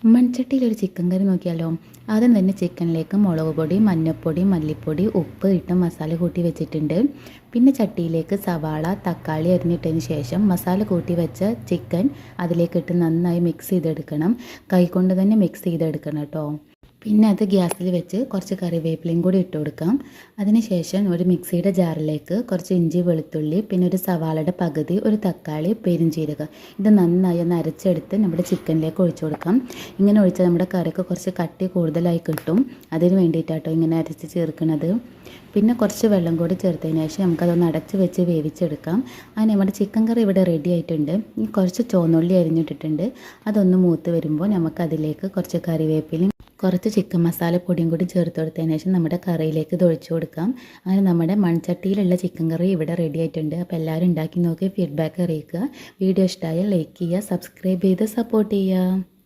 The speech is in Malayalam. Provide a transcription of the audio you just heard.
മൺചട്ടിയിലൊരു ചിക്കൻ കറി നോക്കിയാലോ. ആദ്യം തന്നെ ചിക്കനിലേക്ക് മുളക് പൊടി, മഞ്ഞൾപ്പൊടി, മല്ലിപ്പൊടി, ഉപ്പ് ഇട്ട് മസാല കൂട്ടി വെച്ചിട്ടുണ്ട്. പിന്നെ ചട്ടിയിലേക്ക് സവാള, തക്കാളി അരിഞ്ഞിട്ടതിന് ശേഷം മസാല കൂട്ടി വെച്ച ചിക്കൻ അതിലേക്കിട്ട് നന്നായി മിക്സ് ചെയ്തെടുക്കണം. കൈകൊണ്ട് തന്നെ മിക്സ് ചെയ്തെടുക്കണം കേട്ടോ. പിന്നെ അത് ഗ്യാസിൽ വെച്ച് കുറച്ച് കറിവേപ്പിലയും കൂടി ഇട്ട് കൊടുക്കാം. അതിനുശേഷം ഒരു മിക്സിയുടെ ജാറിലേക്ക് കുറച്ച് ഇഞ്ചി, വെളുത്തുള്ളി, പിന്നെ ഒരു സവാളയുടെ പകുതി, ഒരു തക്കാളി, പെരുംജീരകം ഇത് നന്നായി ഒന്ന് അരച്ചെടുത്ത് നമ്മുടെ ചിക്കനിലേക്ക് ഒഴിച്ചു കൊടുക്കാം. ഇങ്ങനെ ഒഴിച്ചാൽ നമ്മുടെ കറിക്ക് കുറച്ച് കട്ടി കൂടുതലായി കിട്ടും. അതിന് വേണ്ടിയിട്ടാട്ടോ ഇങ്ങനെ അരച്ച് ചേർക്കുന്നത്. പിന്നെ കുറച്ച് വെള്ളം കൂടി ചേർത്തതിന് ശേഷം നമുക്കതൊന്ന് അടച്ച് വെച്ച് വേവിച്ചെടുക്കാം. അങ്ങനെ നമ്മുടെ ചിക്കൻ കറി ഇവിടെ റെഡി ആയിട്ടുണ്ട്. കുറച്ച് ചുവന്നുള്ളി അരിഞ്ഞിട്ടിട്ടുണ്ട്. അതൊന്ന് മൂത്ത് വരുമ്പോൾ നമുക്കതിലേക്ക് കുറച്ച് കറിവേപ്പിലയും കുറച്ച് ചിക്കൻ മസാലപ്പൊടിയും കൂടി ചേർത്ത് കൊടുത്തതിന് ശേഷം നമ്മുടെ കറിയിലേക്ക് ഇത് ഒഴിച്ചു കൊടുക്കാം. അങ്ങനെ നമ്മുടെ മൺചട്ടിയിലുള്ള ചിക്കൻ കറി ഇവിടെ റെഡി ആയിട്ടുണ്ട്. അപ്പോൾ എല്ലാവരും ഉണ്ടാക്കി നോക്കി ഫീഡ്ബാക്ക് അറിയിക്കുക. വീഡിയോ ഇഷ്ടമായാൽ ലൈക്ക് ചെയ്യുക, സബ്സ്ക്രൈബ് ചെയ്ത് സപ്പോർട്ട് ചെയ്യുക.